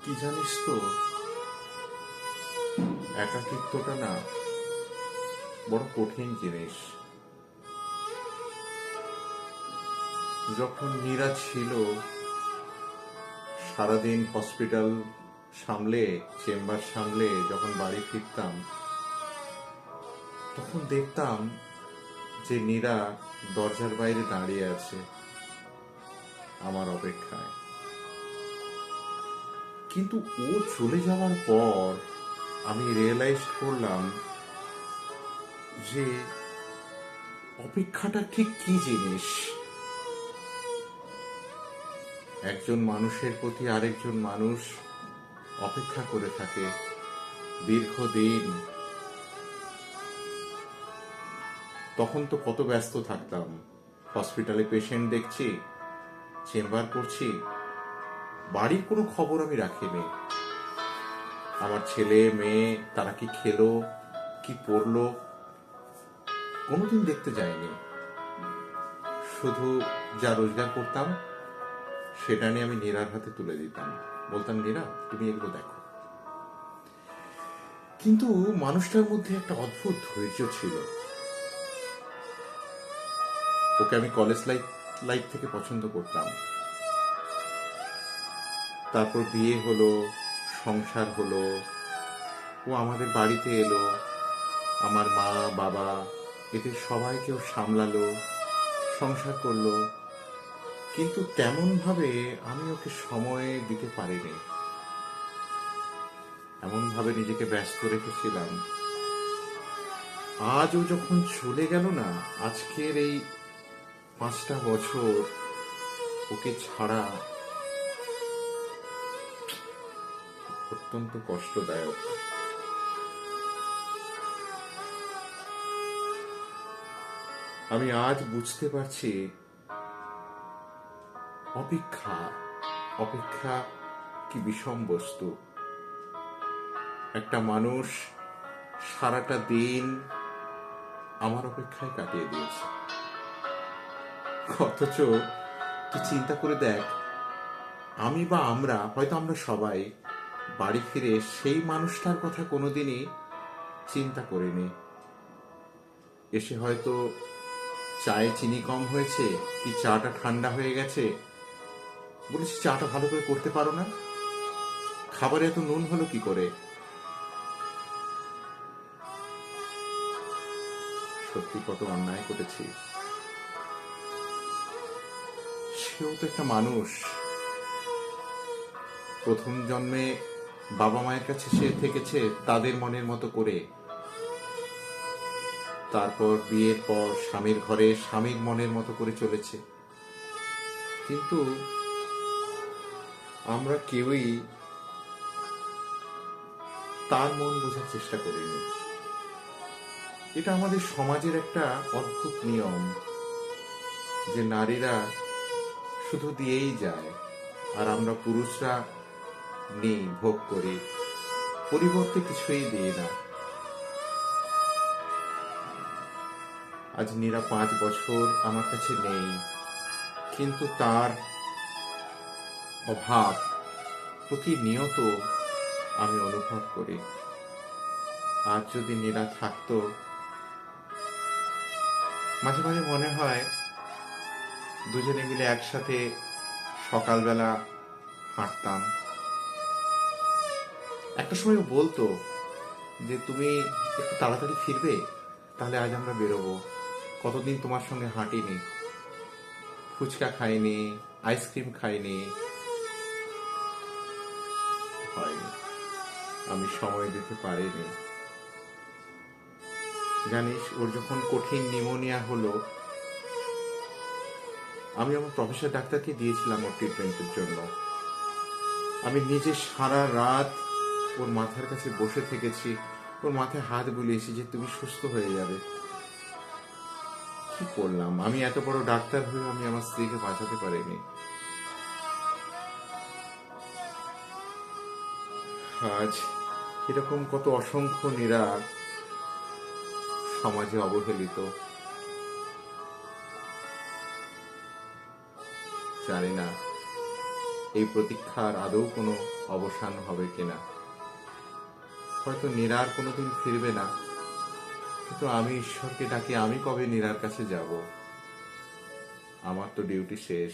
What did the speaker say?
কি জানিস তো, একাকিত্বটা না বড় কঠিন জিনিস। যখন নীরা ছিল, সারাদিন হসপিটাল সামলে, চেম্বার সামলে যখন বাড়ি ফিরতাম, তখন দেখতাম যে নীরা দরজার বাইরে দাঁড়িয়ে আছে আমার অপেক্ষায়। কিন্তু ও চলে যাওয়ার পর আমি রিয়েলাইজ করলাম যে অপেক্ষাটা ঠিক কি জিনিস। একজন মানুষের প্রতি আরেকজন মানুষ অপেক্ষা করে থাকে দীর্ঘদিন। তখন তো কত ব্যস্ত থাকতাম, হসপিটালে পেশেন্ট দেখছি, চেম্বার করছি, বাড়ির কোনো খবর আমি রাখিনি। আমার ছেলে মেয়ে তারা কি খেলো, কি পড়লো, কোনোদিন দেখতে যায়নি। শুধু যা রোজগার করতাম সেটা নিয়ে আমি নীরার হাতে তুলে দিতাম, বলতাম নীরা তুমি এগুলো দেখো। কিন্তু মানুষটার মধ্যে একটা অদ্ভুত ধৈর্য ছিল। ওকে আমি কলেজ লাইফ থেকে পছন্দ করতাম। তারপর বিয়ে হলো, সংসার হলো, ও আমাদের বাড়িতে এলো, আমার মা বাবা এদের সবাইকেও সামলালো, সংসার করলো। কিন্তু তেমন ভাবে আমি ওকে সময় দিতে পারিনি। এমন ভাবে নিজেকে ব্যস্ত রেখেছিলাম। আজ ও যখন চলে গেল না, আজকের এই 5টা বছর ওকে ছাড়া অত্যন্ত কষ্টদায়ক। আমি আজ বুঝতে পারছি অপেক্ষা অপেক্ষা কি বিষম বস্তু। একটা মানুষ সারাটা দিন আমার অপেক্ষায় কাটিয়ে দিয়েছে, অথচ তুই চিন্তা করে দেখ, আমি বা আমরা সবাই বাড়ি ফিরে সেই মানুষটার কথা কোনোদিনই চিন্তা করিনি। এসে হয়তো চায়ে চিনি কম হয়েছে, কি চাটা ঠান্ডা হয়ে গেছে, বলেছি চাটা ভালো করে করতে পারো না, খাবারে এত নুন হলো কি করে। সত্যি কত অন্যায় করেছি। সেও তো একটা মানুষ। প্রথম জন্মে বাবা মায়ের কাছে সে থেকেছে তাদের মনের মতো করে, তারপর বিয়ের পর স্বামীর ঘরে স্বামীর মনের মতো করে চলেছে। কিন্তু আমরা কেউই তার মন বোঝার চেষ্টা করিনি। এটা আমাদের সমাজের একটা অদ্ভুত নিয়ম যে নারীরা শুধু দিয়েই যায়, আর আমরা পুরুষরা নেই, ভোগ করি, পরিবর্তে কিছুই দিই না। আজ নীরা 5 বছর আমার কাছে নেই, কিন্তু তার অভাব প্রতিনিয়ত আমি অনুভব করি। আজ যদি নীরা থাকতো, মাঝে মাঝে মনে হয় দুজনে মিলে একসাথে সকালবেলা হাঁটতাম। একটা সময় ও বলতো যে তুমি একটু তাড়াতাড়ি ফিরবে, তাহলে আজ আমরা বেরোবো, কতদিন তোমার সঙ্গে হাঁটিনি, ফুচকা খাইনি, আইসক্রিম খাইনি। হয়নি, আমি সময় দিতে পারিনি। জানিস, ওর যখন কঠিন নিউমোনিয়া হলো, আমি আমার প্রফেসর ডাক্তারকে দিয়েছিলাম ওর ট্রিটমেন্টের জন্য। আমি নিজে সারা রাত ওর মাথার কাছে বসে থেকেছি, ওর মাথায় হাত বুলিয়েছি যে তুমি সুস্থ হয়ে যাবে। কি করলাম, আমি এত বড় ডাক্তার হয়ে আমি আমার স্ত্রীকে বাঁচাতে পারিনি। আজ এরকম কত অসংখ্য নীরা সমাজে অবহেলিত। জানি না এই প্রতীক্ষার আদৌ কোনো অবসান হবে কিনা। হয়তো নীরার কোনোদিন ফিরবে না, কিন্তু আমি ঈশ্বরকে ডাকি, আমি কবে নীরার কাছে যাব? আমার তো ডিউটি শেষ।